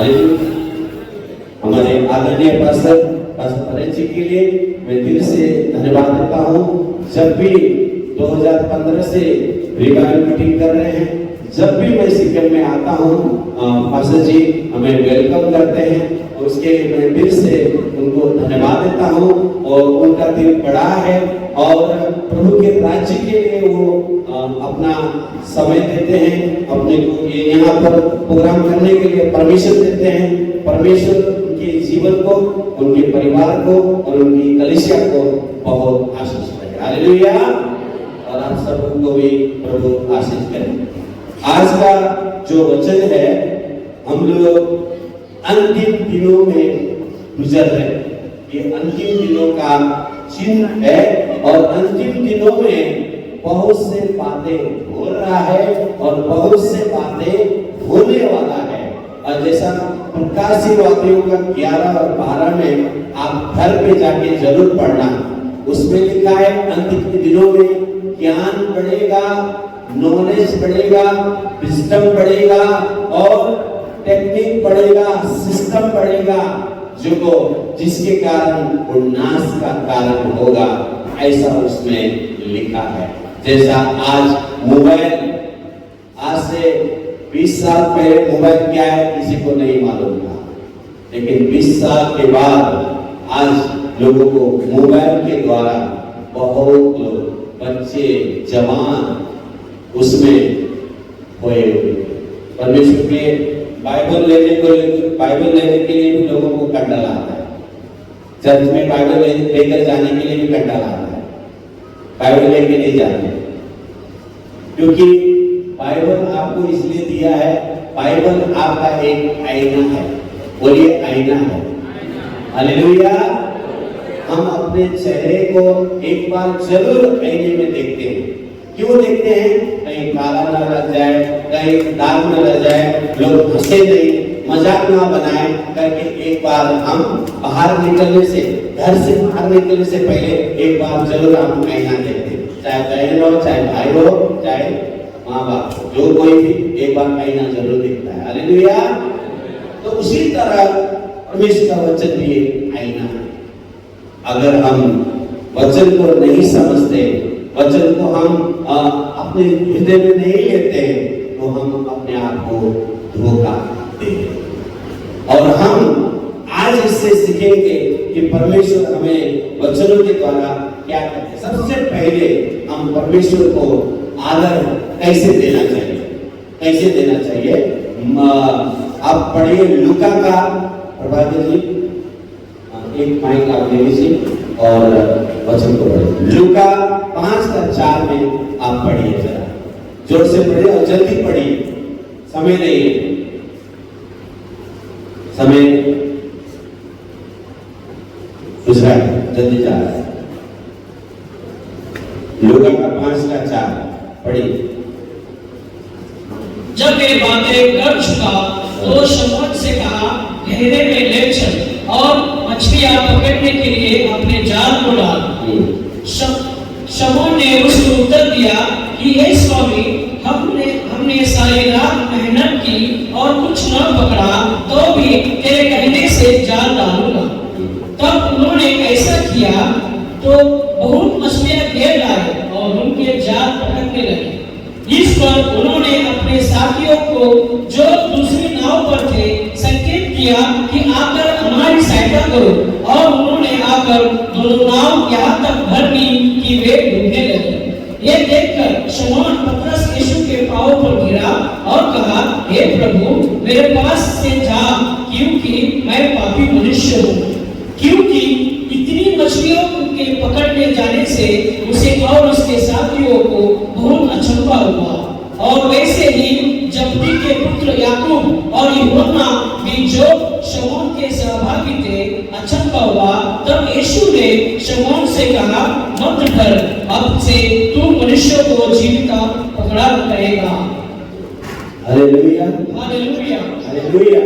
Hallelujah. हमारे आदरणीय pastor Paresh जी के लिए मैं दिल से धन्यवाद देता हूँ। जब भी 2015 से रिवाइवल मीटिंग कर रहे हैं, जब भी मैं सिक्किम में आता हूँ, पास्टर जी हमें वेलकम करते हैं, उसके लिए मैं दिल से उनको धन्यवाद देता हूँ। और उनका दिल बड़ा है और प्रभु के राज्य के लिए वो अपना समय देते हैं, अपने को यहाँ पर प्रोग्राम करने के लिए परमिशन देते हैं। परमेश्वर उनके जीवन को, उनके परिवार को और उनकी कलीसिया को बहुत आशीष करे। हालेलुया। और आप सबको भी प्रभु आशीष करें। आज का जो वचन है, हम लोग अंतिम दिनों में गुजर रहे हैं। ये अंतिम दिनों का चिन्ह है और अंतिम दिनों में बहुत से बातें हो रहा है और बहुत से बातें होने वाला है। और जैसा प्रकाशित वाक्यों का 11 और 12 में आप घर पे जाके जरूर पढ़ना, उसमें लिखा है अंतिम दिनों में ज्ञान बढ़ेगा, नॉलेज बढ़ेगा, विजडम बढ़ेगा और टेक्निक बढ़ेगा, सिस्टम बढ़ेगा, जो जिसके कारण उन्नास का कारण होगा, ऐसा उसमें लिखा है। जैसा आज मोबाइल, आज से 20 साल पहले मोबाइल क्या है किसी को नहीं मालूम था, लेकिन 20 साल के बाद आज लोगों को मोबाइल के द्वारा बहुत लोग, बच्चे, जवान उसमें होए। परमेश्वर के बाइबल लेने के लिए भी लोगों को कंडा लाता है। चर्च में बाइबल लेकर जाने के लिए भी कंडा लाता है, बाइबल लेके नहीं जाते, क्योंकि बाइबल आपको इसलिए दिया है, बाइबल आपका एक आईना है। बोलिए आईना है। हालेलुया। हम अपने चेहरे को एक बार जरूर आईने में देखते हैं। क्यों देखते हैं? कहीं काला न लग जाए, कहीं दाग न लग जाए, लोग हंसे नहीं, मजाक ना बनाए करके एक बार हम बाहर निकलने से, घर से बाहर निकलने से पहले एक बार जरूर हम आईना देखते हैं। चाहे बहन हो, चाहे भाई हो, चाहे माँ बाप, जो कोई भी एक बार आईना जरूर देखता है। हालेलुया। तो उसी तरह परमेश्वर का वचन भी एक आईना है। अगर हम वचन को नहीं समझते, वचन को हम अपने हृदय में नहीं लेते हैं, तो हम अपने आप को धोखा देंगे। और हम आज इससे सीखेंगे कि परमेश्वर हमें वचनों के द्वारा क्या करते हैं। सबसे पहले हम परमेश्वर को आदर कैसे देना चाहिए, कैसे देना चाहिए। आप पढ़िए लूका का, प्रभाकर जी एक माइक आप ले लीजिए और वचन को पढ़िए। लूका 5:4 में आप पढ़िए, जरा जोर से पढ़िए और जल्दी पढ़िए, समय नहीं है, समय दूसरा है, जल्दी जा रहा है। लूका का 5:4 पढ़िए। जब ये बातें कर चुका तो शमौन से कहा, गहरे में ले चल और मछलियां पकड़ने के लिए अपने जाल को डाल। शमौन ने उसको उत्तर दिया कि हे स्वामी, हमने सारी रात मेहनत की और कुछ न पकड़ा, तो भी तेरे कहने से जाल डालूंगा। तब उन्होंने ऐसा किया तो बहुत मछलियां घेर लाए और उनके जाल पकड़ने लगे। इस पर उन्होंने अपने साथियों को जो दूसरी नाव पर थे संकेत किया कि आकर हमारी सहायता करो, और उन्होंने आकर दोनों नाव यहाँ तक भर ली कि वे डूबने लगे। ये देखकर शमौन पतरस यीशु के पांवों पर गिरा और कहा, हे प्रभु, मेरे पास से जा, क्योंकि मैं पापी मनुष्य हूँ। क्योंकि इतनी मछलियों के पकड़ने जाने से उसे और उसके साथियों को बहुत अचंभा हुआ। और वैसे ही जब्दी के पुत्र याकूब और यूहन्ना भी जो शमौन के सहभागी थे अचंभा हुआ। तब यीशु ने शमौन से कहा, मत डर, अब से तू मनुष्यों को जीविता पकड़ा करेगा। Hallelujah, hallelujah, hallelujah.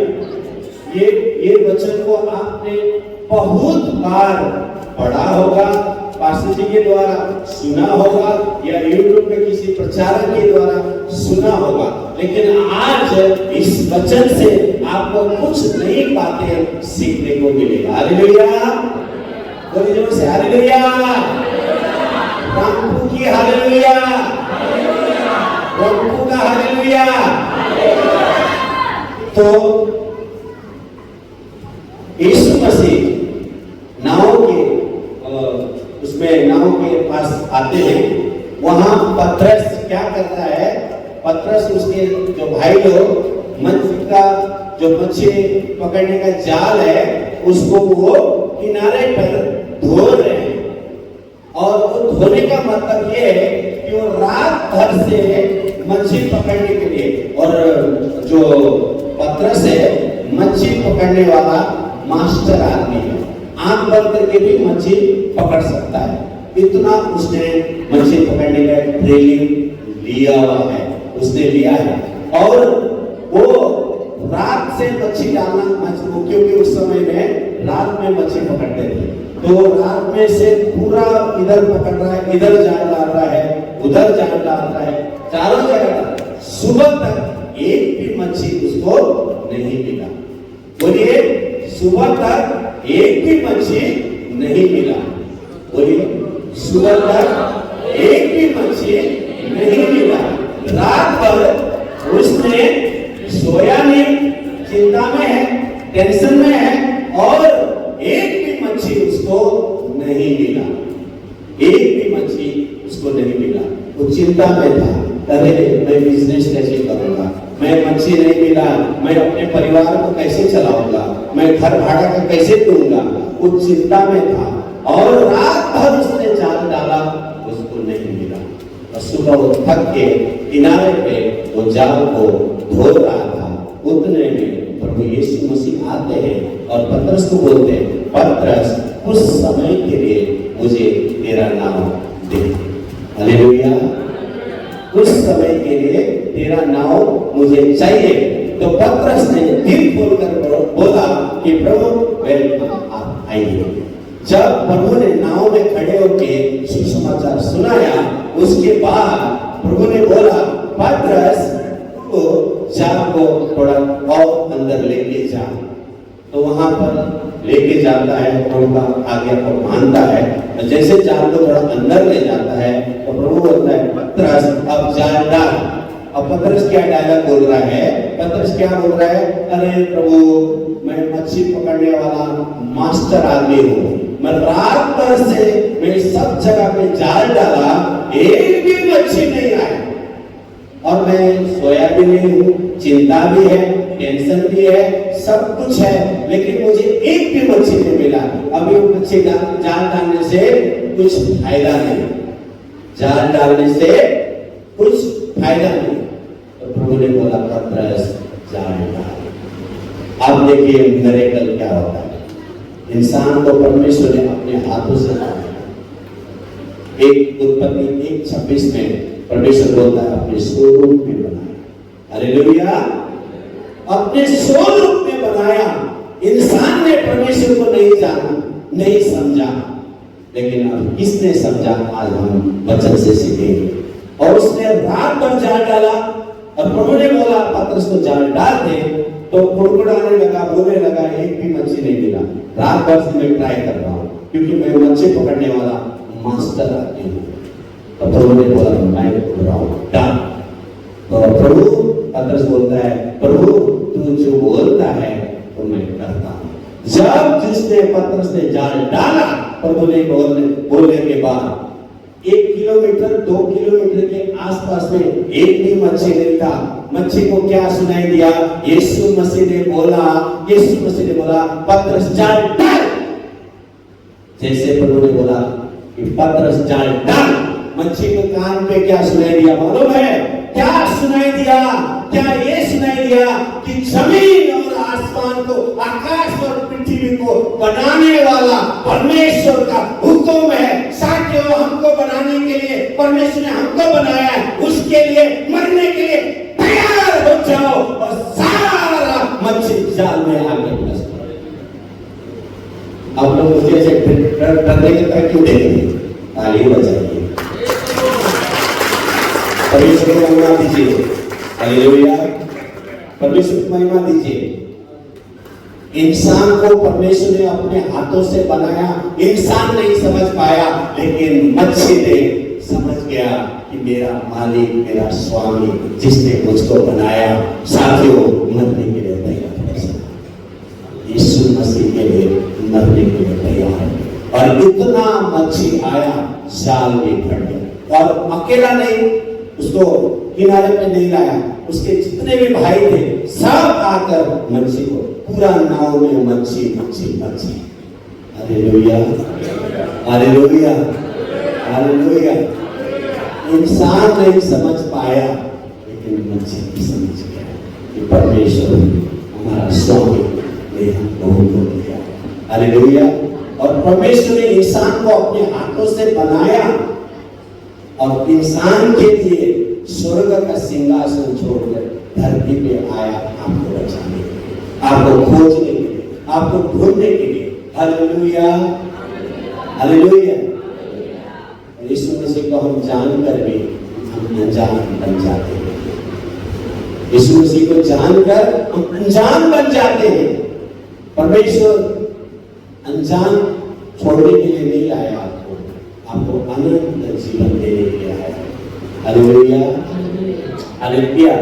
ये वचन को आपने बहुत बार पढ़ा होगा, पास्टर जी के द्वारा सुना होगा, या यूट्यूब पे किसी प्रचारक के द्वारा सुना होगा। लेकिन आज इस वचन से आपको कुछ नई बातें सीखने को मिलेगा। हालेलुया, बोलिए जोर से हालेलुया, प्रभु की हालेलुया, प्रभु का हालेलुया। तो यीशु मसीह नाव के उसमें नाव के पास आते हैं। वहां पतरस क्या करता है, पतरस उसके जो भाई लोग मच्छी पकड़ने का जाल है उसको वो किनारे पर धो रहे हैं। और वो धोने का मतलब ये है कि वो रात भर से मच्छी पकड़ने के लिए, और जो पतरस है मच्छी पकड़ने वाला मास्टर आदमी है, आंख बंद करके भी मच्छी पकड़ सकता है, इतना उसने मच्छी पकड़ने का ट्रेनिंग लिया हुआ है, उसने लिया है। और वो रात से मच्छी डालना, क्योंकि उस समय में रात में मच्छी पकड़ते थे, तो रात में से पूरा इधर पकड़ रहा है, इधर जाल डाल रहा है, उधर जाल डाल रहा है, चारों जगह। सुबह तक एक भी मच्छी उसको नहीं मिला। बोलिए, सुबह तक एक भी मच्छी नहीं मिला। बोलिए, सुबह तक एक भी मच्छी नहीं मिला। रात भर उसने सोया नहीं, चिंता में है, टेंशन में है, और एक भी मच्छी उसको नहीं मिला, एक भी मच्छी उसको नहीं मिला। वो चिंता में था, अरे मैं बिजनेस कैसे करूंगा, मैं मच्छी नहीं मिला, मैं अपने परिवार को कैसे चलाऊंगा, मैं घर भाड़ा का कैसे दूंगा, वो चिंता में था। और रात भर उसने जाल डाला, उसको नहीं मिला। और सुबह वो थक के किनारे पे वो जाल को धो रहा था। उतने में प्रभु यीशु मसीह आते हैं और पतरस को बोलते हैं, पतरस कुछ समय के लिए मुझे तेरा नाम दे। हालेलुया, कुछ समय के लिए तेरा नाम मुझे चाहिए। तो पतरस ने दिल खोलकर बोला कि प्रभु वेलकम, आप आइए। जब प्रभु ने नाव में खड़े होकर सुसमाचार सुनाया, उसके बाद प्रभु ने बोला, पतरस को जाल को थोड़ा और अंदर लेके जा। तो वहां पर लेके जाता है, थोड़ा आगे को बांधता है। जैसे जाल को थोड़ा अंदर ले जाता है तो प्रभु बोलता है, पतरस अब जाल डाल। अब पतरस क्या डायलॉग बोल रहा है, पतरस क्या बोल रहा है, अरे प्रभु मैं मच्छी पकड़ने वाला मास्टर आदमी हूँ, मैं रात भर से मैं सब जगह पे जाल डाला, एक भी मच्छी नहीं आई, और मैं सोया भी नहीं हूँ, चिंता भी है, टेंशन भी है, सब कुछ है, लेकिन मुझे एक भी मच्छी नहीं मिला। अभी मच्छी जाल डालने से कुछ फायदा नहीं, जाल डालने से कुछ फायदा नहीं। तो प्रभु ने बोला, पतरस जाल डाल। अब देखिए मिरेकल क्या होता है। इंसान को परमेश्वर ने अपने हाथों से बनाया। एक उत्पत्ति 1:26 में परमेश्वर बोलता है, अपने स्वरूप में बनाया। हालेलुया, अपने स्वरूप में बनाया। इंसान ने परमेश्वर को नहीं जाना, नहीं समझा, लेकिन अब किसने समझा, आज हम वचन से सीखेंगे। और उसने रात भर जाल डाला, और प्रभु ने बोला, पतरस को जाल डाल दे। तो कुड़कुड़ाने लगा, बोलने लगा, एक भी मच्छी नहीं मिला, रात भर से मैं ट्राई कर रहा हूँ, क्योंकि मैं मच्छी पकड़ने वाला मास्टर आदमी हूँ। तो प्रभु ने बोला, मैं बोल रहा हूँ डाल। तो प्रभु, पतरस बोलता है, प्रभु तू जो बोलता है तो मैं करता हूँ। जब जिसने पतरस ने जाल डाला, प्रभु ने बोलने के बाद 1 किलोमीटर 2 किलोमीटर के आसपास में एक भी मच्छी नहीं था। मच्छी को क्या सुनाई दिया, यीशु मसीह ने बोला, पतरस जाल डाल। जैसे प्रभु ने बोला कि पतरस जाल डाल, मच्छी के कान पे क्या सुनाई दिया मालूम है? क्या सुनाई दिया? क्या ये सुनाई दिया कि जमीन और आसमान को, आकाश और पृथ्वी को बनाने वाला परमेश्वर का हुक्म है। साथियों, हमको बनाने के लिए परमेश्वर ने हमको बनाया है, उसके लिए मरने के लिए तैयार हो जाओ और सारा मच्छी जाल में आकर फंस पड़े। आप लोग मुझे ऐसे डरने की तरह क्यों देख रहे हैं? ताली बजाइए, परमेश्वर को अनुमति दीजिए। हालेलुया, परमेश्वर की महिमा दीजिए। इंसान को परमेश्वर ने अपने हाथों से बनाया, इंसान नहीं समझ पाया, लेकिन मच्छी ने समझ गया कि मेरा मालिक, मेरा स्वामी, जिसने मुझको बनाया, साथियों, मरने के लिए तैयार है। यीशु मसीह के लिए मरने के लिए तैयार है। और इतना मच्छी आया, जाल में फट गया, और अकेला नहीं, उसको किनारे पे नहीं लाया, उसके जितने भी भाई थे सब आकर मच्छी को, पूरा नाव में मच्छी मच्छी मच्छी। Hallelujah, hallelujah, hallelujah. इंसान नहीं समझ पाया, लेकिन मच्छी समझ गया कि परमेश्वर हमारा स्वामी ने हम लोगों को दिया। हालेलुया। और परमेश्वर ने इंसान को अपने हाथों से बनाया, और इंसान के लिए स्वर्ग का सिंहासन छोड़कर धरती पे आया, आपको बचाने के लिए, आपको खोजने के लिए, आपको ढूंढने के लिए। Hallelujah, hallelujah. यीशु मसीह को हम जानकर भी हम अनजान बन जाते हैं। यीशु मसीह को जानकर हम अनजान बन जाते हैं। परमेश्वर अनजान छोड़ने के लिए नहीं आया, आपको अनंत जीवन देने के लिए आया। Hallelujah, hallelujah.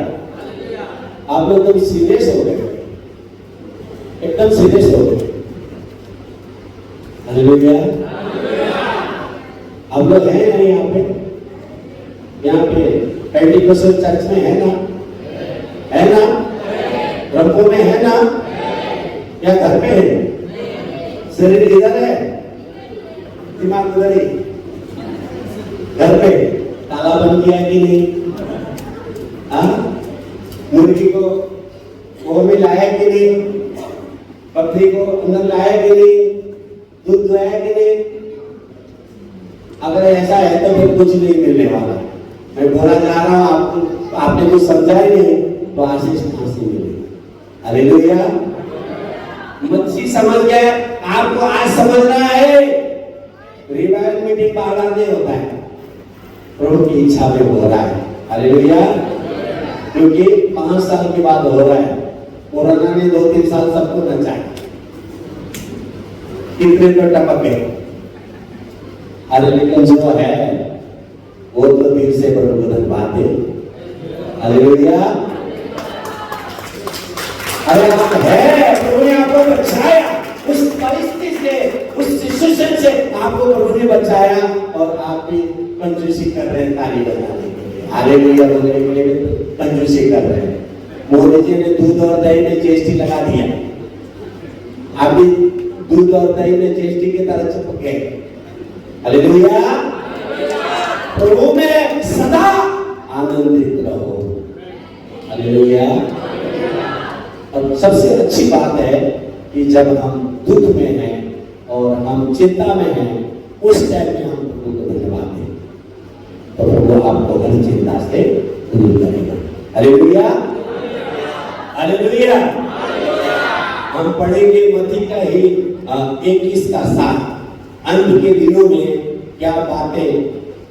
आप लोग एकदम सीरियस हो गए, एकदम सीरियस हो गए। हालेलुया। आप लोग हैं ना यहाँ पे? यहाँ पे पेंटिकोस्टल चर्च में है ना? है ना? रंगों में है ना? या घर पे है? शरीर इधर है, दिमाग उधर ही। घर पे ताला बंद किया है कि नहीं? मुर्गी को वो में लाया कि नहीं? बकरी को अंदर लाया कि नहीं? दूध लाया कि नहीं? अगर ऐसा है तो फिर कुछ नहीं मिलने वाला। मैं बोला जा रहा हूं, आपको, आपने कुछ समझा ही नहीं, तो आशीष कहां से मिलेगी? हालेलुया। मच्छी समझ गए, आपको आज समझना है। रिवाइवल मीटिंग बाहर नहीं होता है, प्रभु की इच्छा में हो रहा है। हालेलुया। क्योंकि 5 साल के बाद हो रहा है। कोरोना ने 2-3 साल सबको नचाया, कितने तो टपक गए। अरे लेकिन जो है वो तो दिल से प्रबोधन बात है। हालेलुया। अरे आप है, प्रभु ने आपको बचाया उस परिस्थिति से, उस सिचुएशन से आपको प्रभु ने बचाया, और आप भी कंजूसी कर रहे हैं ताली बजाने के लिए। हालेलुया बोलने के लिए कंजूसी कर रहे हैं। मोदी जी ने दूध और दही में जीएसटी लगा दिया, आप भी दूध और दही में जीएसटी की तरह चिपक गए। हालेलुया। प्रभु में सदा आनंदित रहो। हालेलुया। और सबसे अच्छी बात है कि जब हम दुख में हैं और हम चिंता में हैं, उस टाइम में हम प्रभु को धन्यवाद दें, तो प्रभु आपको हर चिंता से दूर करेगा। Hallelujah, hallelujah. हम पढ़ेंगे मत्ती का ही 21 का 7, अंत के दिनों में क्या बातें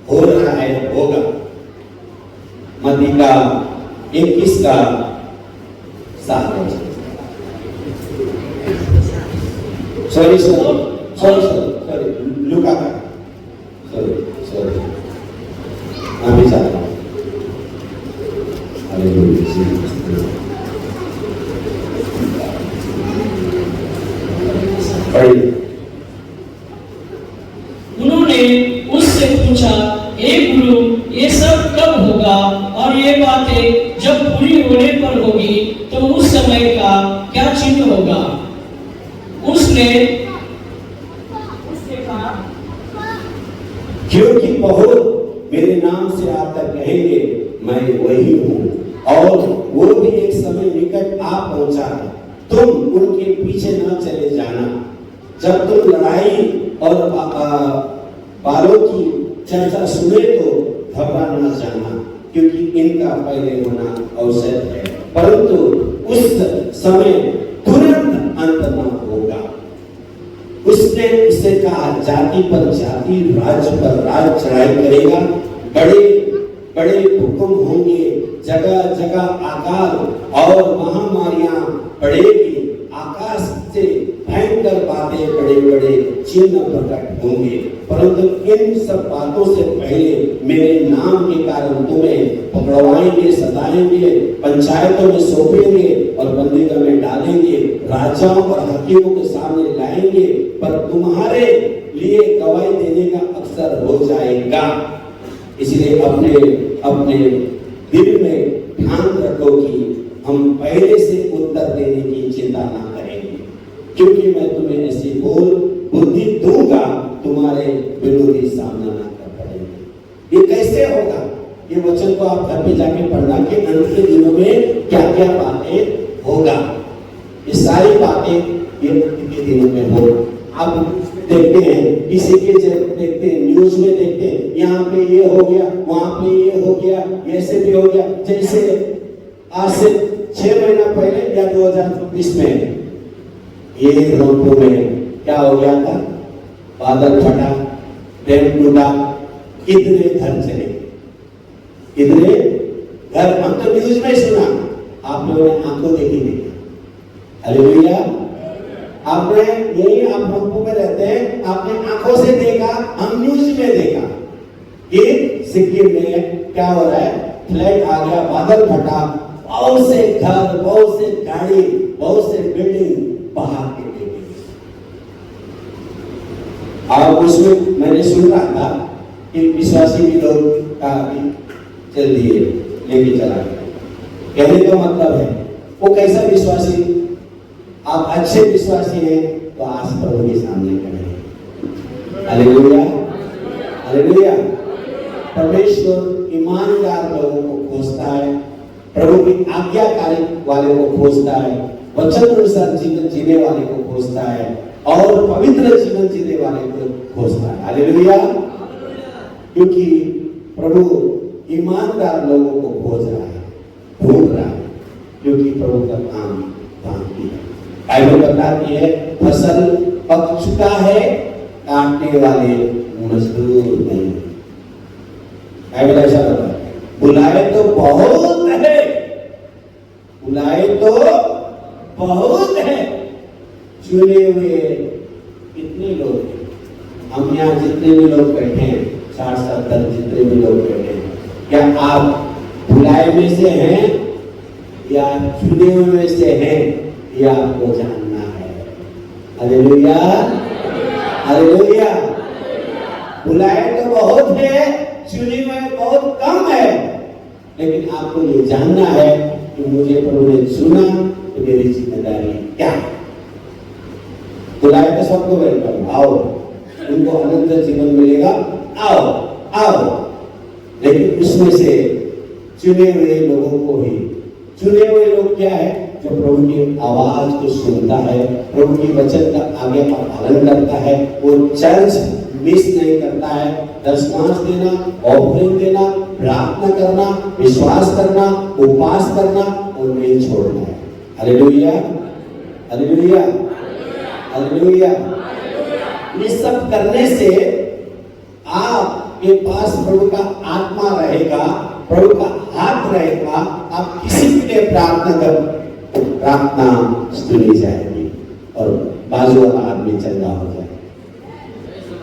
हो रहा है, होगा। मत्ती का 21 का 7। सॉरी लुका का, सॉरी मैं भी चाहता हूँ। उन्होंने उससे पूछा, हे गुरु, ये सब कब होगा और ये बातें जब पूरी होने पर होगी तो उस समय का क्या चिन्ह होगा? उसने कहा, क्योंकि बहुत मेरे नाम से आकर कहेंगे मैं वही हूँ, और वो भी एक समय निकट आ पहुंचा है, तुम उनके पीछे न चले जाना। जब तुम लड़ाई और बालों की चर्चा सुने तो घबरा न जाना, क्योंकि इनका पहले होना आवश्यक है, परंतु उस समय तुरंत अंत न होगा। उसने उससे कहा, जाति पर जाति, राज्य पर राज्य चढ़ाई करेगा, बड़े बड़े हुक्म होंगे, जगह जगह आकाल और महामारियां बढ़ेगी, आकाश से भयंकर बातें बड़े बड़े चिन्ह प्रकट होंगे, परंतु इन सब बातों से पहले मेरे नाम के कारण तुम्हें पकड़वाएंगे, सताएंगे, पंचायतों में सौंपेंगे और बंदीगृह में डालेंगे, राजाओं और हकीमों के सामने लाएंगे, पर तुम्हारे लिए गवाही देने का अवसर हो जाएगा। इसलिए अपने अपने दिल में ध्यान रखो कि हम पहले से उत्तर देने की चिंता ना करेंगे, क्योंकि मैं तुम्हें ऐसी बुद्धि दूंगा, तुम्हारे विरोधी सामना ना कर पाएंगे। ये कैसे होगा? ये वचन को आप घर पे जाके पढ़ना कि अंत के दिनों में क्या क्या बातें होगा। ये सारी बातें ये अंत के दिनों में हो। अब देखते हैं, किसी के देखते हैं, न्यूज में देखते हैं, यहाँ पे ये हो गया, वहां पे ये हो गया, ऐसे भी हो गया। जैसे आज से 6 महीना पहले या 2020 में ये रंगपुर में क्या हो गया था? बादल फटा, डैम टूटा, कितने घर चले, कितने घर, हम तो न्यूज में सुना, आप लोगों ने आंखों देखी नहीं। हालेलुया। आपने यही, आप रंगपुर में रहते हैं, आपने आंखों से देखा, हम न्यूज में देखा कि सिक्किम में क्या हो रहा है, फ्लड आ गया, बादल फटा, बहुत से घर, बहुत से गाड़ी, बहुत से बिल्डिंग बहा के ले गई। और उसमें मैंने सुन रहा था कि विश्वासी भी लोग का चल दिए, लेके चला गया। कहने का मतलब है वो कैसा विश्वासी? आप अच्छे विश्वासी हैं तो आज प्रभु के सामने खड़े। Hallelujah, hallelujah. परमेश्वर ईमानदार लोगों को खोजता है, प्रभु की आज्ञाकारी वाले को खोजता है, वचन अनुसार जीवन जीने वाले को खोजता है और पवित्र जीवन जीने वाले को खोजता है। हालेलुया। क्योंकि प्रभु ईमानदार लोगों को खोज रहा है, ढूंढ रहा है, क्योंकि प्रभु का काम बाकी है। बाइबल बताती है फसल पक चुका है, काटने वाले मजदूर नहीं। बाइबल ऐसा बताता है, बुलाए तो बहुत है, बुलाए तो बहुत है, चुने हुए कितने लोग हैं? हम यहाँ जितने भी लोग बैठे हैं, 60-70 जितने भी लोग बैठे हैं, क्या आप बुलाए में से हैं या चुने हुए में से हैं? ये आपको जानना है। Hallelujah, hallelujah. बुलाए तो बहुत है, चुने हुए बहुत कम है, लेकिन आपको ये जानना है कि मुझे प्रभु ने चुना तो मेरी जिम्मेदारी क्या है। बुलाए तो सबको वेलकम, आओ, उनको अनंत जीवन मिलेगा, आओ आओ, लेकिन उसमें से चुने हुए लोगों को ही, चुने हुए लोग क्या है? जो प्रभु की आवाज को सुनता है, प्रभु की वचन का आगे का पालन करता है, वो चर्च मिस नहीं करता है, दशमांश देना, ऑफरिंग देना, प्रार्थना करना, विश्वास करना, उपवास करना और नहीं छोड़ना है। Hallelujah, hallelujah, hallelujah. ये सब करने से आपके पास प्रभु का आत्मा रहेगा, प्रभु का हाथ रहेगा, आप किसी के लिए प्रार्थना कर, प्रार्थना सुनी जाएगी और बाजू वाला आदमी चंगा हो जाएगा।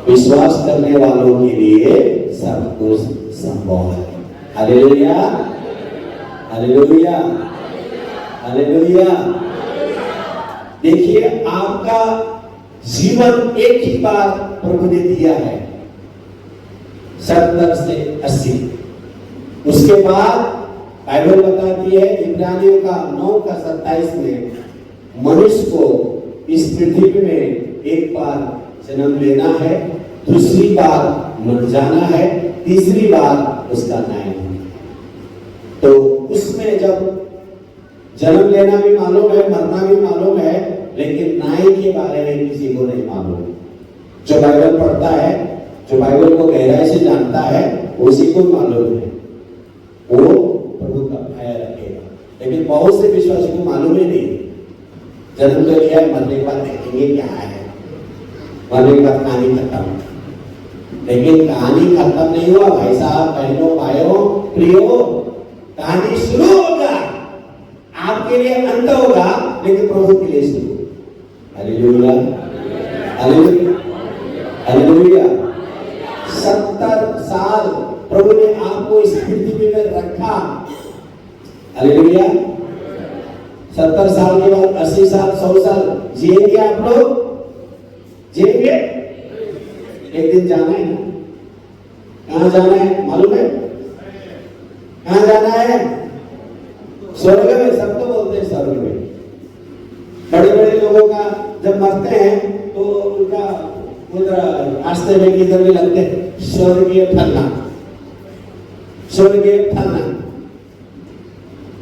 विश्वास करने वालों के लिए सब कुछ संभव है। Hallelujah, hallelujah, hallelujah. देखिए, आपका जीवन एक ही बार प्रभु ने दिया है, 70 से 80। उसके बाद बाइबल बताती है इब्रानियों का 9:27 में मनुष्य को इस पृथ्वी में एक बार जन्म लेना है, दूसरी बार मर जाना है, तीसरी बार उसका न्याय होना है। तो उसमें जब जन्म लेना भी मालूम है, मरना भी मालूम है, लेकिन न्याय के बारे में किसी को नहीं मालूम। जो बाइबल पढ़ता है, जो बाइबल को गहराई से जानता है, उसी को मालूम है, वो प्रभु का भय रखेगा। लेकिन बहुत से विश्वासी को मालूम ही नहीं, जन्म तो लिया, मरने के बाद देखेंगे क्या है, मरने के बाद कहानी खत्म। लेकिन कहानी खत्म नहीं हुआ भाई साहब, बहनों, भाइयों, प्रियो, कहानी शुरू होगा, आपके लिए अंत होगा, लेकिन प्रभु के लिए शुरू। Hallelujah, hallelujah, hallelujah. 70 साल प्रभु ने आपको इस पृथ्वी में रखा। हालेलुया। 70 साल के बाद 80 साल 100 साल जिएंगे आप लोग? जिएंगे? एक दिन जाना है ना। कहां जाना है मालूम है? कहां जाना है? स्वर्ग में। सब तो बोलते हैं स्वर्ग में। बड़े बड़े लोगों का जब मरते हैं तो उनका उधर रास्ते में किधर भी लगते हैं स्वर्गीय फलना, स्वर्गीय फलना,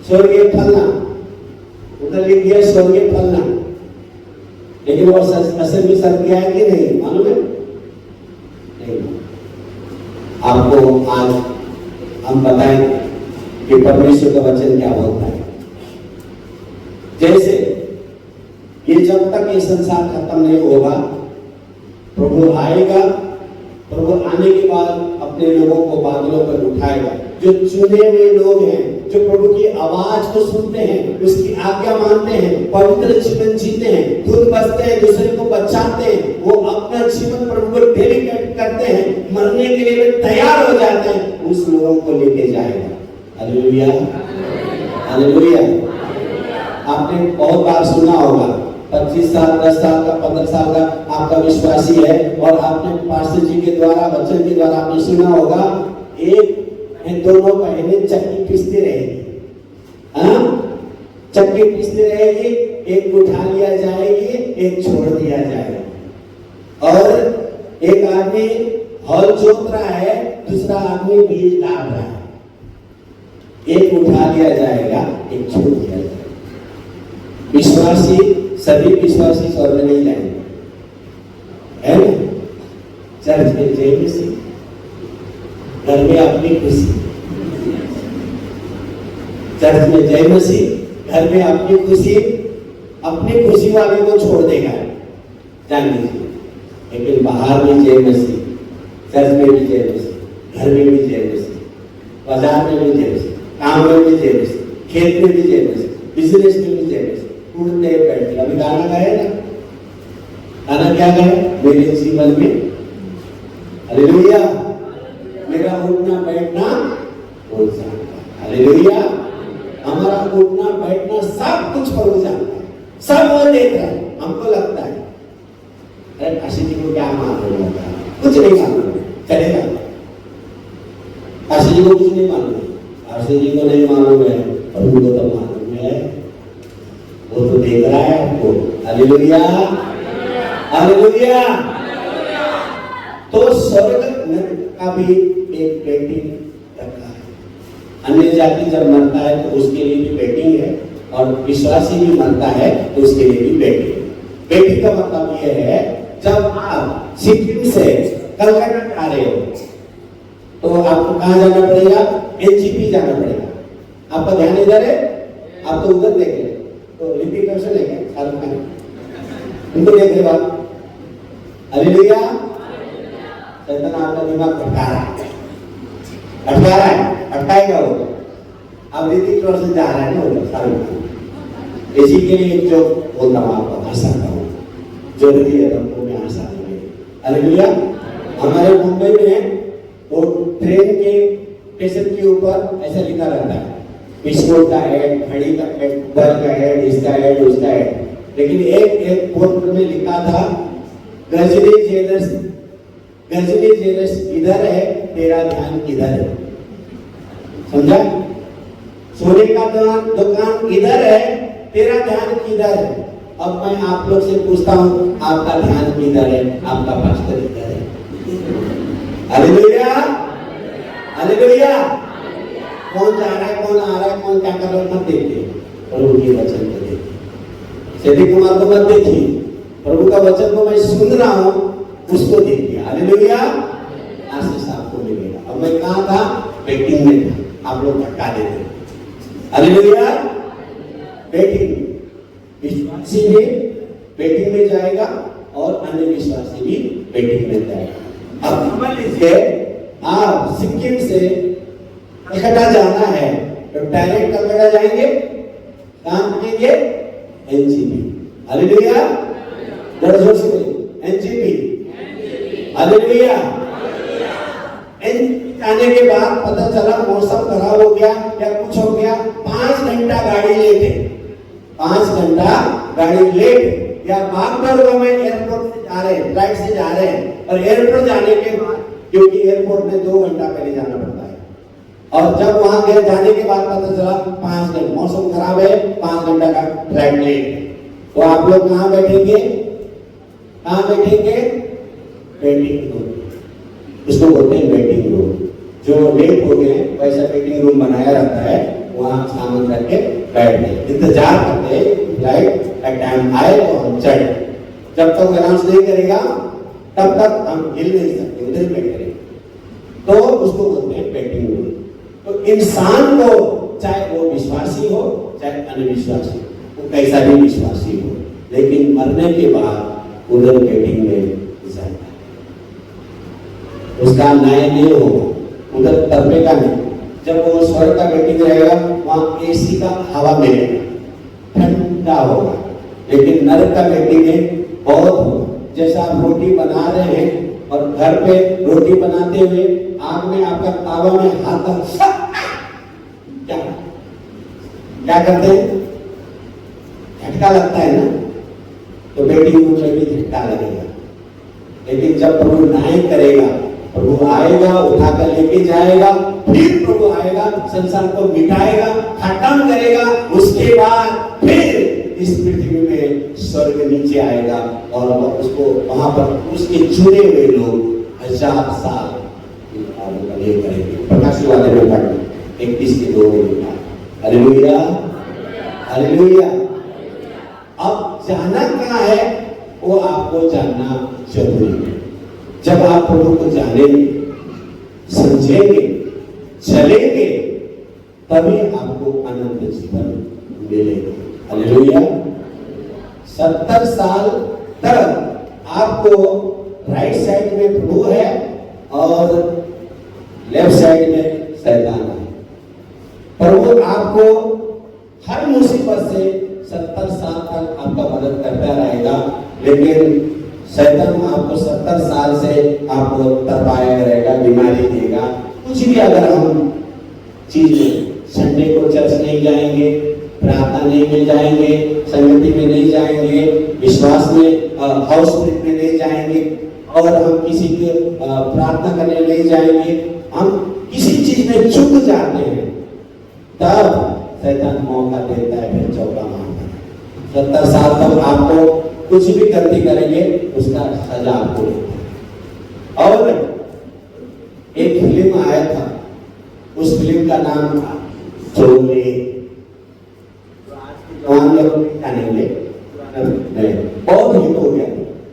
स्वर्गीय फलना, उधर लिख दिया स्वर्गीय फलना। लेकिन वो असल में स्वर्गीय है कि नहीं मालूम है? नहीं। आपको आज हम बताएं कि परमेश्वर का वचन क्या बोलता है। जैसे ये जब तक ये संसार खत्म नहीं होगा, प्रभु आएगा। प्रभु आने के बाद अपने लोगों को बादलों पर उठाएगा। जो चुने हुए लोग हैं, जो प्रभु की आवाज को सुनते हैं, उसकी आज्ञा मानते हैं, पवित्र जीवन जीते हैं, खुद बचते हैं, दूसरे को बचाते हैं, वो अपना जीवन प्रभु को डेडिकेट करते हैं, मरने के लिए तैयार हो जाते हैं, उस लोगों को लेके जाएगा। Hallelujah, hallelujah. आपने बहुत बार सुना होगा, 25 साल 10 साल का 15 साल का आपका विश्वासी है और आपने पास्टर जी के द्वारा वचन के द्वारा आपने सुना होगा, एक दोनों बहनें चक्की पीसती रहेगी। हाँ, चक्की पीसती रहेगी, एक उठा लिया जाएगी, एक छोड़ दिया जाएगा। और एक आदमी हल जोत रहा है, दूसरा आदमी बीज डाल रहा है। एक उठा लिया जाएगा, एक छोड़ दिया जाएगा। विश्वासी, सभी विश्वासी स्वर्ग नहीं जाएंगे, है ना? चर्च में जय मसीह, घर में अपनी खुशी। चर्च में जय मसीह, घर में अपनी खुशी, अपनी खुशी वाले को छोड़ देगा, जान लीजिए। लेकिन बाहर भी जय मसीह, चर्च में भी जय मसीह, घर में भी जय मसीह, बाजार में भी जय मसीह, काम में भी जय मसीह, खेत में भी जय मसीह, बिजनेस में भी जय मसीह। उठते बैठते। अभी गाना गाए ना, गाना क्या गाए? मेरे जीवन में हालेलुया, मेरा उठना बैठना हो जाता। हालेलुया, हमारा उठना बैठना सब कुछ प्रभु जानता है, सब वो देख रहा है। हमको लगता है अरे काशी जी को क्या मालूम होगा, कुछ नहीं मालूम, चलेगा। काशी जी को कुछ नहीं मालूम, काशी जी को नहीं मालूम है, प्रभु को तो मालूम है, वो तो देख रहा है आपको। Hallelujah, hallelujah. तो स्वर्ग का भी एक वेटिंग रखा है। अन्य जाति जब मरता है तो उसके लिए भी वेटिंग है, और विश्वासी भी मरता है तो उसके लिए भी वेटिंग है। वेटिंग का मतलब यह है, जब आप सिक्किम से कलकत्ता आ रहे हो तो आपको कहाँ जाना पड़ेगा? एनजीपी जाना पड़ेगा। आपका ध्यान इधर है, आप तो उधर देख रहे, तो ऋतिक रोशन है क्या? शाहरुख खान, उनको देख रहे बात। हालेलुया, शैतान आपका दिमाग भटका रहा है, भटका रहा है, भटकाएगा वो। अब ऋतिक रोशन जा रहा है ना उधर, शाहरुख खान। इसी के लिए जो बोलता हूँ आपको, हंसाता हूँ, जरूरी है हमको में हंसा देंगे। हालेलुया। हमारे मुंबई में वो ट्रेन के स्टेशन के ऊपर ऐसा लिखा रहता है, बिस्कुट का ऐड, घड़ी का ऐड, बल का ऐड, इसका ऐड, उसका ऐड। लेकिन एक बोर्ड में लिखा था, गजनी ज्वेलर्स, गजनी ज्वेलर्स इधर है, तेरा ध्यान किधर है? समझा? सोने का दुकान इधर है, तेरा ध्यान किधर है? अब मैं आप लोग से पूछता हूँ, आपका ध्यान किधर है? आपका पास्टर किधर है? Hallelujah, hallelujah. कौन जा रहा है, कौन आ रहा है, कौन क्या कर रहा है, मत देखिए, प्रभु के वचन को देखिए। सेठी कुमार को मत देखिए, प्रभु का वचन को मैं सुन रहा हूँ, उसको देखिए। हालेलुया, आशीष आपको मिलेगा। अब मैं कहाँ था? वेटिंग में था, आप लोग भटका देते। Hallelujah, waiting. विश्वासी भी वेटिंग में जाएगा और अन्य विश्वासी भी वेटिंग में जाएगा। अब मान लीजिए आप सिक्किम से कलकत्ता जाना है, तो डायरेक्ट कब बेटा जाएंगे, काम करेंगे एनजीपी। हालेलुया, जोर जोर से बोलिए एनजीपी। हालेलुया। आने के बाद पता चला मौसम खराब हो गया या कुछ हो गया, 5 घंटा गाड़ी लेट है, 5 घंटा गाड़ी लेट, या भागदौड़ में एयरपोर्ट से जा रहे हैं, फ्लाइट से जा रहे हैं, और एयरपोर्ट जाने के बाद, क्योंकि एयरपोर्ट में 2 घंटा पहले जाना पड़ता है, और जब वहां गए जाने के बाद पता चला 5 घंटे मौसम खराब है, 5 घंटा का फ्लाइट लेट है, तो आप लोग कहाँ बैठेंगे, कहाँ बैठेंगे, वेटिंग रूम। इसको बोलते हैं वेटिंग रूम। जो लेट हो गए वैसा वेटिंग रूम बनाया रहता है, वहां सामान रख के बैठ गए, इंतजार करते हैं फ्लाइट का टाइम आए तो हम चढ़े। जब तक अनाउंस नहीं करेगा तब तक हम हिल नहीं सकते, उधर ही बैठे रहेंगे, तो उसको बोलते हैं वेटिंग रूम। तो इंसान को चाहे वो विश्वासी हो चाहे अनविश्वासी, वो कैसा भी विश्वासी हो, लेकिन मरने के बाद उधर वेटिंग में जाता है, उसका न्याय नहीं होगा, उधर तरपेगा नहीं। जब वो स्वर्ग का वेटिंग रहेगा वहां एसी का हवा मिलेगा, ठंडा होगा, लेकिन नरक का वेटिंग है बहुत होगा। जैसा आप रोटी बना रहे हैं और घर पे रोटी बनाते हुए आग में आपका तावा में हाथ क्या क्या करते हैं, झटका लगता है ना, तो वेटिंग रूम में भी झटका लगेगा। लेकिन जब प्रभु न्याय करेगा, प्रभु आएगा, उठाकर लेके जाएगा, फिर प्रभु आएगा, संसार को मिटाएगा, खत्म करेगा, उसके बाद फिर इस पृथ्वी में स्वर्ग नीचे आएगा और उसको वहां पर उसके चुने हुए लोग 1000 साल ये करेंगे। प्रकाश वाले में पढ़ 21:2 में लिखा। Hallelujah, hallelujah. अब जाना कहाँ है वो आपको जानना जरूरी है। जब आप प्रभु को जानेंगे, समझेंगे, चलेंगे, तभी आपको अनंत जीवन मिलेगा। हालेलुया। 70 साल तक आपको राइट साइड में प्रभु है और लेफ्ट साइड में शैतान है। प्रभु आपको हर मुसीबत से 70 साल तक आपका मदद करता रहेगा, लेकिन शैतान आपको 70 साल से आपको तरपाया करेगा, बीमारी देगा। कुछ भी अगर हम चीज संडे को चर्च नहीं जाएंगे, प्रार्थना नहीं में जाएंगे, संगति में नहीं जाएंगे, विश्वास में हाउस में नहीं जाएंगे, और हम किसी के प्रार्थना करने नहीं जाएंगे, हम किसी चीज में चूक जाते हैं, तब शैतान मौका देता है फिर चौका मारता है। 70 साल तक आपको कुछ भी गलती करेंगे उसका सजा आपको देता है। और एक फिल्म आया था, उस फिल्म का नाम था शोले। जवान लोग जानेंगे, बहुत हिट हो गया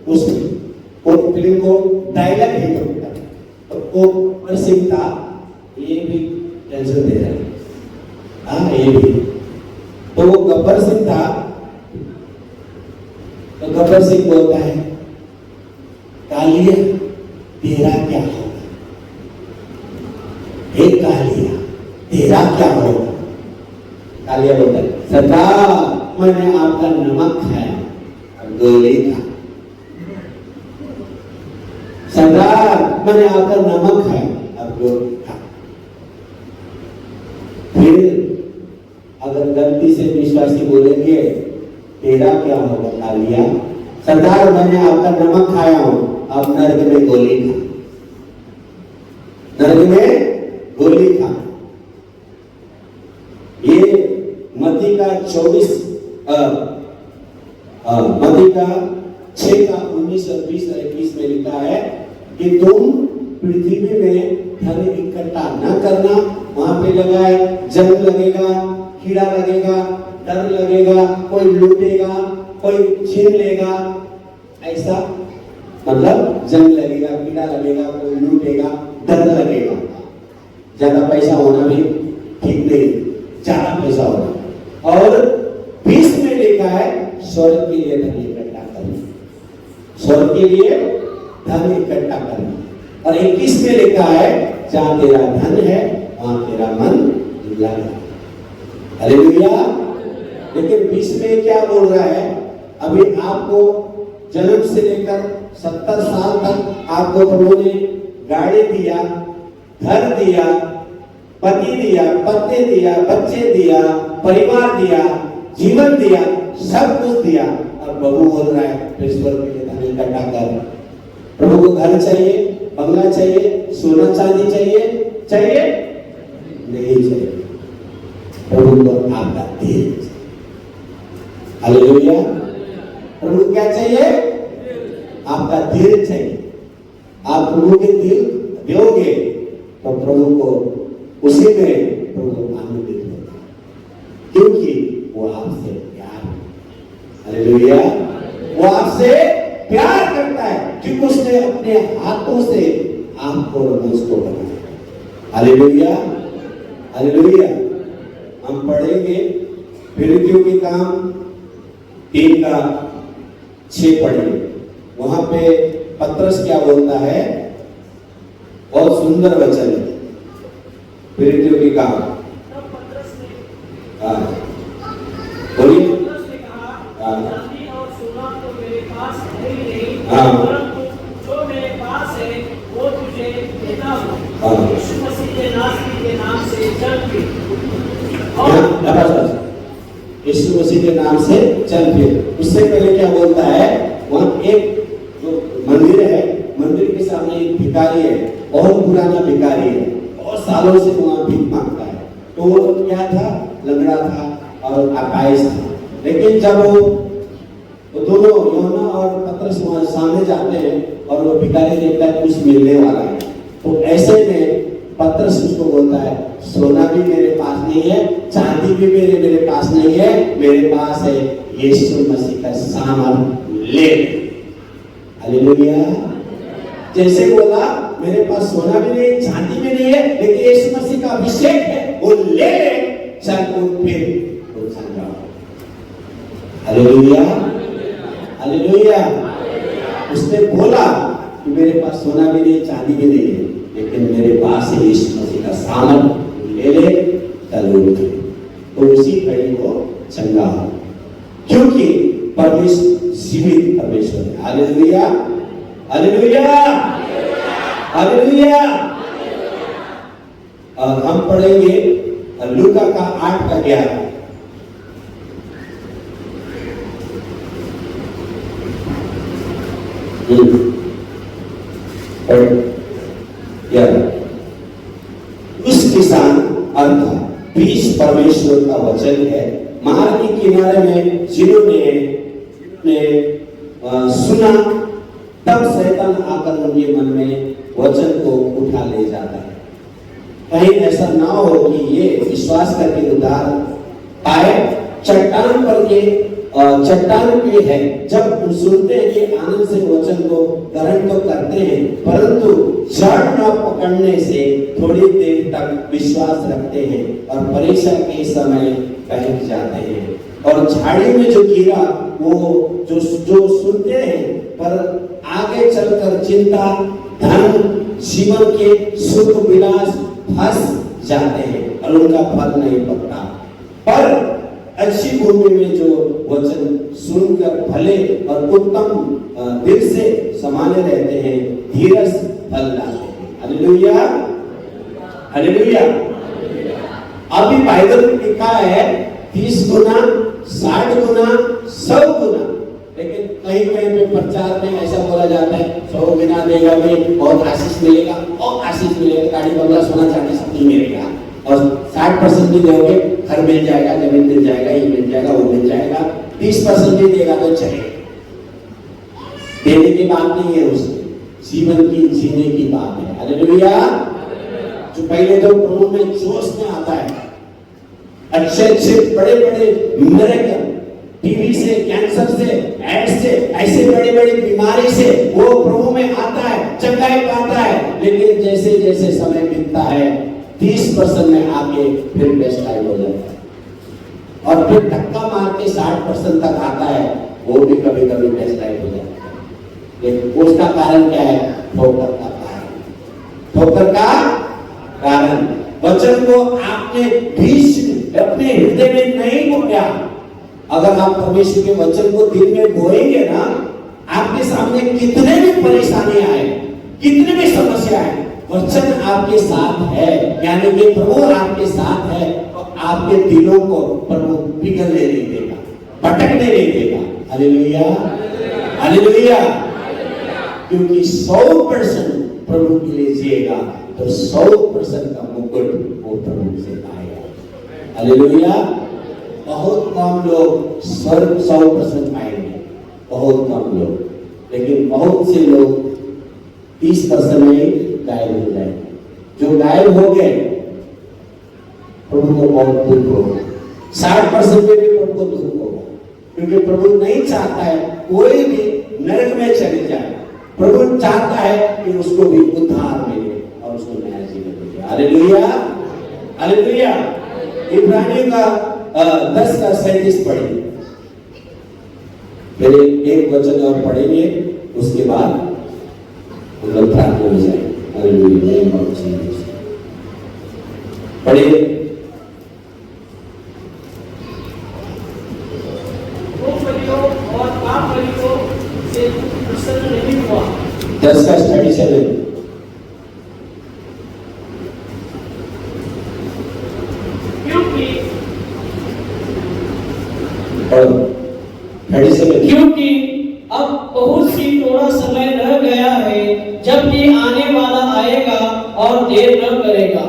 उस फिल्म को, डायलॉग हिट हो गया। तो वो गब्बर सिंह था, ये भी टेंशन दे रहा है, हाँ ये भी। तो वो गब्बर सिंह था, तो गब्बर सिंह बोलता है, कालिया तेरा क्या होगा, हे कालिया तेरा क्या होगा। कालिया बोलता है, सरदार मैंने आपका नमक खाया और गोली खा। सरदार मैंने आपका नमक खाया और गोली खा। फिर अगर गलती से विश्वासी बोलेंगे, तेरा क्या होगा कालिया, सरदार मैंने आपका नमक खाया हूं, अब नरक में गोली खा, नरक में गोली खा। ये मत्ती का 24 मत्ती का 6 का 19 और 20 और 21 में लिखा है कि तुम पृथ्वी में धन इकट्ठा न करना, वहां पे लगा है जंग लगेगा, कीड़ा लगेगा, डर लगेगा, कोई लूटेगा, कोई छीन लेगा, ऐसा मतलब जंग लगेगा, कीड़ा लगेगा, कोई लूटेगा, डर लगेगा। ज्यादा पैसा होना भी ठीक नहीं, ज्यादा पैसा होना। और 20 में लिखा है स्वर्ग के लिए धन इकट्ठा करना, स्वर्ग के लिए धन इकट्ठा करना। और 21 में लिखा है जहां तेरा धन है वहां तेरा मन लगा। हालेलुया। लेकिन बीच में क्या बोल रहा है, अभी आपको जन्म से लेकर 70 साल तक आपको प्रभु ने गाड़ी दिया, घर दिया, पति दिया, पत्नी दिया, बच्चे दिया, परिवार दिया, जीवन दिया, सब कुछ दिया। अब प्रभु बोल रहा है फिर स्वर्ग के लिए धन इकट्ठा कर। प्रभु को घर चाहिए, बंगला चाहिए, सोना चांदी चाहिए, चाहिए नहीं चाहिए। प्रभु को आपका दिल चाहिए। हालेलुया। प्रभु क्या चाहिए? आपका दिल चाहिए। आप प्रभु के दिल दोगे तो प्रभु को उसी में प्रभु आनंदित होता है, क्योंकि वो आपसे प्यार है। हालेलुया। वो आपसे प्यार करता है क्योंकि उसने अपने हाथों से आपको और मुझको बनाया। हालेलुया। हालेलुया। हम पढ़ेंगे फिलिप्पियों के काम 3 का 6 पढ़ेंगे। वहां पे पत्रस क्या बोलता है, बहुत सुंदर वचन है। फिलिप्पियों के काम बोलिए। यीशु मसीह के नाम से चल फिर। उससे पहले क्या बोलता है, वहां एक जो मंदिर है, मंदिर के सामने एक भिखारी है, बहुत पुराना भिखारी है, बहुत सालों से वहां भीख मांगता है। तो वो क्या था, लंगड़ा था और अकायज था। लेकिन जब वो दोनों यूहन्ना और पतरस वहां सामने जाते हैं और वो भिखारी देखता है कुछ मिलने वाला है, तो ऐसे में पतरस उसको बोलता है, सोना भी मेरे पास नहीं है, चांदी भी मेरे पास नहीं है, मेरे पास है यीशु मसीह का सामान ले। हालेलुया। जैसे बोला, मेरे पास सोना भी नहीं, चांदी भी नहीं है, लेकिन यीशु मसीह का अभिषेक है, वो ले चल को फिर तो चल जाओ। हालेलुया। हालेलुया। उसने बोला कि मेरे पास सोना भी नहीं, चांदी भी नहीं है, लेकिन मेरे पास है यीशु मसीह का सामान ले ले, चल उठ। तो उसी घड़ी वो चंगा हो, क्योंकि परमेश्वर जीवित परमेश्वर है। हालेलुया। हालेलुया। हालेलुया। और हम पढ़ेंगे लूका का 8 का 11। उस किसान अर्थ बीज परमेश्वर का वचन है। मार्ग के किनारे में जिन्होंने सुना, तब शैतान आकर उनके मन में वचन को उठा ले जाता है। कहीं ऐसा ना हो कि ये विश्वास करके उधार पाए। चट्टान पर ये चट्टान भी है, जब सुनते हैं कि आनंद से वचन को ग्रहण तो करते हैं, परंतु जड़ न पकड़ने से थोड़ी देर तक विश्वास रखते हैं और परीक्षा के समय बहक जाते हैं। और झाड़ी में जो कीड़ा, वो जो सुनते हैं पर आगे चलकर चिंता, धन, जीवन के सुख विलास फंस जाते हैं और उनका फल नहीं पकता। पर अच्छी भूमि में जो वचन सुनकर भले और उत्तम दिल से समाने रहते हैं, धीरज फल लाते हैं। हालेलुया। हालेलुया। अभी बाइबल में लिखा है 30 गुना, 60 गुना, 100 गुना, लेकिन कहीं कहीं पे प्रचार में ऐसा बोला जाता है 100 गुना देगा भी और आशीष मिलेगा, और आशीष मिलेगा, गाड़ी बंगला सोना चांदी सब मिलेगा, और 60% भी दोगे घर मिल जाएगा, जमीन मिल जाएगा, ये मिल जाएगा, वो मिल जाएगा, 30% भी देगा तो चलेगा। देने की बात नहीं है, उसकी जीवन की जीने की बात है। हालेलुया। जो पहले तो प्रभु में जोश में आता है, अच्छे अच्छे बड़े बड़े मिरेकल, टीबी से, कैंसर से, एड्स से, ऐसे बड़ी बड़ी बीमारी से वो प्रभु में आता है, चंगाई पाता है। लेकिन जैसे जैसे समय बीतता है 30% में आके फिर बेस्टाइल हो जाता है, और फिर धक्का मार के 60% तक आता है, वो भी कभी कभी बेस्टाइल हो जाता है। लेकिन उसका कारण क्या है? ठोकर का कारण। ठोकर का कारण वचन को आपने बीज अपने हृदय में नहीं बोया। अगर आप परमेश्वर के वचन को दिल में बोएंगे ना, आपके सामने कितने भी परेशानी आए, कितने भी समस्या आए, वचन आपके साथ है, यानी कि प्रभु आपके साथ है, तो आपके दिलों को प्रभु पिघलने नहीं देगा, भटकने नहीं देगा। Hallelujah, hallelujah. क्योंकि 100% प्रभु के लिए जिएगा तो 100% का मुकुट वो प्रभु से पाएगा। हालेलुया। बहुत कम लोग स्वर्ग 100% पाएंगे, बहुत कम लोग, लेकिन बहुत से लोग 30% में गायब हो जाएंगे। जो गायब हो गए प्रभु को बहुत दुख होगा, 60% में भी प्रभु को दुख होगा, क्योंकि प्रभु नहीं चाहता है कोई भी नरक में चले जाए। प्रभु चाहता है कि उसको भी उद्धार मिले और उसको नया जीवन मिले। Hallelujah, hallelujah. इब्रानियों का 10:37 पढ़िए, फिर एक वचन और पढ़ेंगे, उसके बाद हम लोग प्रार्थना में जाएंगे। हालेलुया, पढ़िए। और पाप बलियों से प्रसन्न नहीं हुआ। 10:37 क्योंकि अब बहुत सी थोड़ा समय रह गया है जब ये आने वाला आएगा और देर न करेगा,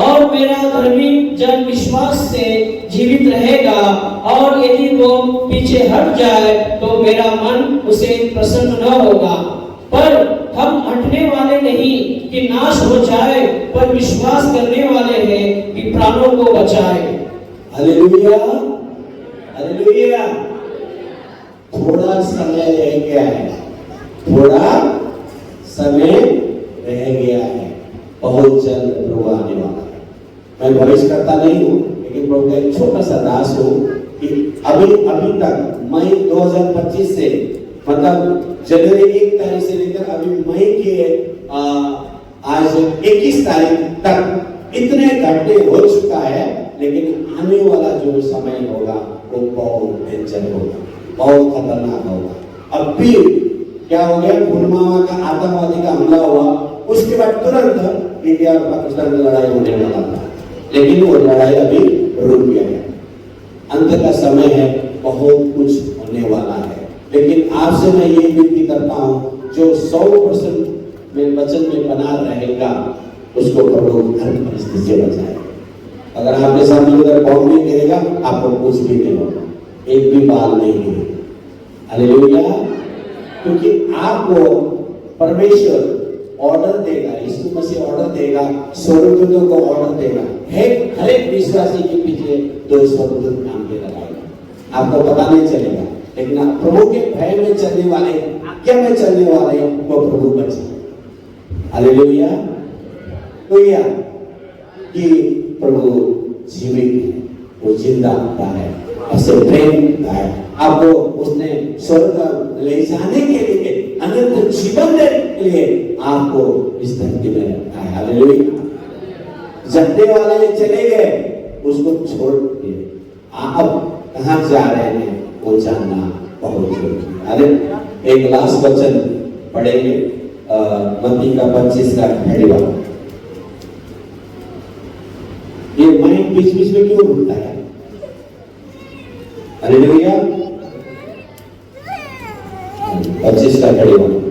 और मेरा धर्मी जन विश्वास से जीवित रहेगा, और यदि वो पीछे हट जाए तो मेरा मन उसे प्रसन्न न होगा। पर हम हटने वाले नहीं कि नाश हो जाए, पर विश्वास करने वाले हैं कि प्राणों को बचाए। Hallelujah, hallelujah. थोड़ा समय रह गया है, थोड़ा समय रह गया है, बहुत जल्द प्रभु आने वाला है। मैं भविष्य करता नहीं हूँ, लेकिन प्रभु का एक छोटा सा दास हूँ कि अभी तक मई 2025 से, मतलब जनवरी 1 तारीख से लेकर अभी मई के आज 21 तारीख तक इतने घंटे हो चुका है, लेकिन आने वाला जो समय होगा वो बहुत डेंजर होगा, बहुत खतरनाक होगा। अब भी क्या हो गया, पुलवामा का आतंकवादी का हमला हुआ, उसके बाद तुरंत इंडिया और पाकिस्तान में लड़ाई होने वाला था, लेकिन वो लड़ाई अभी रुक गया है। अंत का समय है, बहुत कुछ होने वाला है, लेकिन आपसे मैं ये विनती करता हूँ, जो 100% में वचन में बना रहेगा उसको प्रभु हर परिस्थिति से बचाए। अगर आपके सामने उधर बॉम्ब नहीं गिरेगा, आपको कुछ भी नहीं होगा, एक भी बाल नहीं गिरेगा। हालेलुया। क्योंकि आपको परमेश्वर ऑर्डर देगा, यीशु मसीह ऑर्डर देगा, स्वर्गदूतों को ऑर्डर देगा, हर एक विश्वासी के पीछे 2 स्वर्गदूत काम के लगाएगा, आपको पता नहीं चलेगा। लेकिन आप प्रभु के भय में चलने वाले, आज्ञा में चलने वाले, वो प्रभु बचे। हालेलुया। तो यह कि प्रभु जीवित है, वो जिंदा होता है, उससे प्रेम होता है, आपको उसने स्वर्ग ले जाने के लिए, अनंत जीवन देने के लिए आपको इस धरती में रखा है। हालेलुया। जलने वाले चले गए, उसको छोड़ के आप कहाँ जा रहे हैं वो जानना बहुत जरूरी है। हालेलुया। एक लास्ट वचन पढ़ेंगे, मत्ती का 25 का 28। ये माइंड बीच बीच में क्यों घूमता है? हालेलुया। 25 का 28।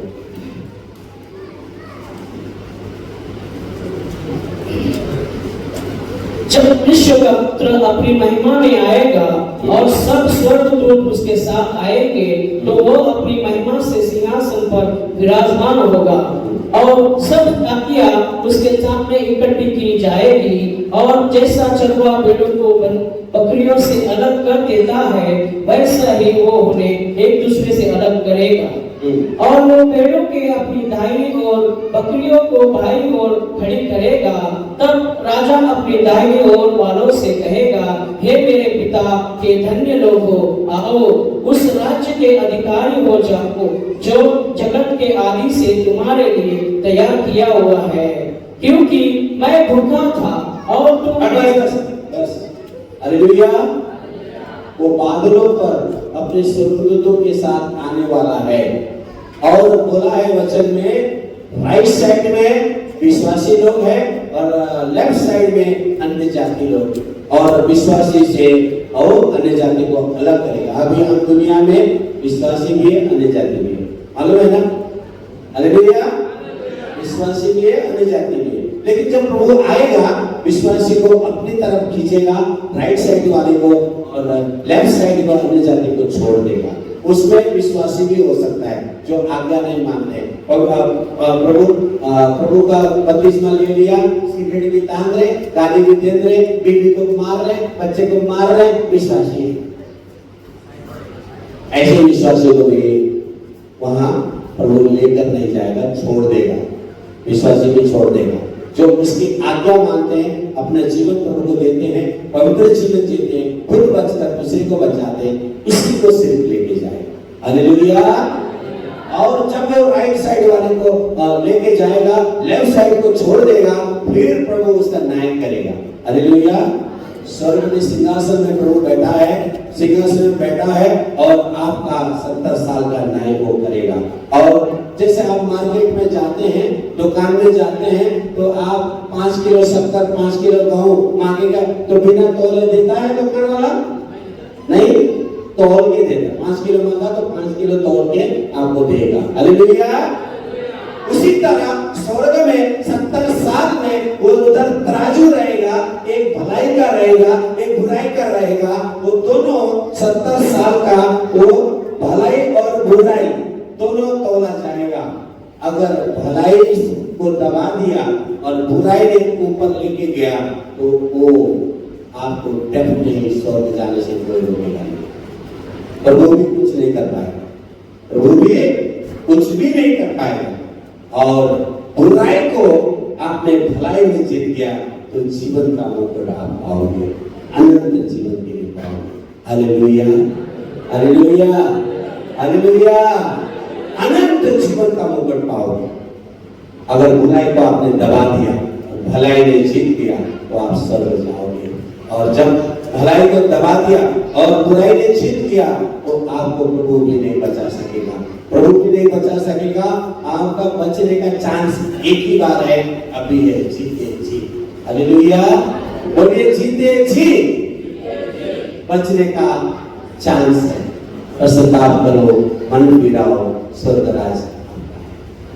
जब विश्व का पुत्र अपनी महिमा में आएगा और सब स्वर्गदूत उसके साथ आएंगे, तो वो अपनी महिमा से सिंहासन पर विराजमान होगा, और सब जातियां उसके सामने इकट्ठी की जाएगी, और जैसा चरवाहा भेड़ों को बकरियों से अलग कर देता है, वैसा ही वो उन्हें एक दूसरे से अलग करेगा। और वो भेड़ों के अपनी दाहिनी ओर, बकरियों को बाईं ओर खड़ी करेगा। तब राजा अपनी दाहिनी ओर वालों से कहेगा, हे मेरे पिता के धन्य लोगों, आओ उस राज्य के अधिकारी हो जाओ जो जगत के आदि से तुम्हारे लिए तैयार किया हुआ है। क्योंकि मैं भूखा था और तुम हालेलुया। वो बादलों पर अपने स्वर्गदूतों के साथ आने वाला है। और बोला है वचन में, राइट साइड में विश्वासी लोग हैं और लेफ्ट साइड में अन्य जाति लोग, और विश्वासी से और अन्य जाति को अलग करेगा। अभी हम दुनिया में विश्वासी भी है, अन्य जाति भी है, मालूम है ना? हालेलुया। विश्वासी भी है, अन्य जाति भी है। लेकिन जब प्रभु आएगा, विश्वासी को अपनी तरफ खींचेगा, राइट साइड वाले को और लेफ्ट साइड को, अन्य जाति को छोड़ देगा। उसमें विश्वासी भी हो सकता है जो आज्ञा नहीं मानते। और प्रभु का बपतिस्मा ले लिया, सिगरेट भी तान रहे, गाली भी दे रहे, बीवी को मार रहे, बच्चे को मार रहे, विश्वासी। ऐसे विश्वासियों को भी वहां प्रभु लेकर नहीं जाएगा, छोड़ देगा। विश्वासी भी छोड़ देगा। जो उसकी आज्ञा मानते हैं, अपना जीवन प्रभु को देते हैं, पवित्र जीवन जीते हैं, खुद बचकर दूसरे को बचाते हैं, इसी को सिर्फ लेके जाएगा। हालेलुया। और जब वो राइट साइड वाले को लेके जाएगा, लेफ्ट साइड को छोड़ देगा, फिर प्रभु उसका न्याय करेगा। हालेलुया। स्वर्ग में सिंहासन में प्रभु बैठा है, सिंहासन में बैठा है, और आपका 70 साल का न्याय वो करेगा। और जैसे आप मार्केट में जाते हैं, दुकान में जाते हैं, तो आप 5 किलो शक्कर, 5 किलो गेहूं मांगेगा तो बिना तौले देता है दुकान वाला? नहीं, तौल के देता। 5 किलो मांगा तो 5 किलो तौल के आपको देगा। हालेलुया। उसी तरह स्वर्ग में 70 साल में वो उधर तराजू रहेगा, एक भलाई का रहेगा, एक बुराई का रहेगा। वो दोनों 70 साल का वो भलाई और बुराई दोनों तौला जाएगा। अगर भलाई को दबा दिया और बुराई ने ऊपर लेके गया, तो वो आपको डेफिनेटली स्वर्ग जाने से कोई रोकेगा नहीं। प्रभु भी कुछ नहीं कर पाएगा, प्रभु भी कुछ भी नहीं कर पाएगा। और बुराई को आपने भलाई में जीत गया, तो जीवन का मुकुट आप पाओगे, अनंत जीवन के लिए पाओगे। Hallelujah, hallelujah, hallelujah. अनंत जीवन का मुकुट पाओगे। अगर बुराई को आपने दबा दिया और भलाई ने जीत दिया, तो आप स्वर्ग जाओगे। और जब भलाई को दबा दिया और बुराई ने जीत लिया, तो आपको प्रभु भी नहीं बचा सकेगा, प्रभु भी नहीं बचा सकेगा। आपका बचने का चांस एक ही बार है, अभी है, जीते जी। हालेलुया। बोलिए, जीते जी। बचने का चांस है। पश्चाताप करो, मन फिराओ, स्वर्ग राज।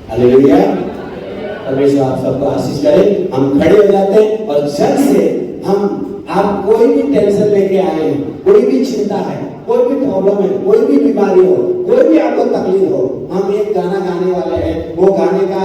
हालेलुया। परमेश्वर आप सबको आशीष करे। हम खड़े हो जाते हैं और जल्द से हम, आप कोई भी टेंशन लेके आए हैं, कोई भी चिंता है, कोई भी प्रॉब्लम है, कोई भी बीमारी हो, कोई भी आपको तकलीफ हो, हम एक गाना गाने वाले हैं। वो गाने का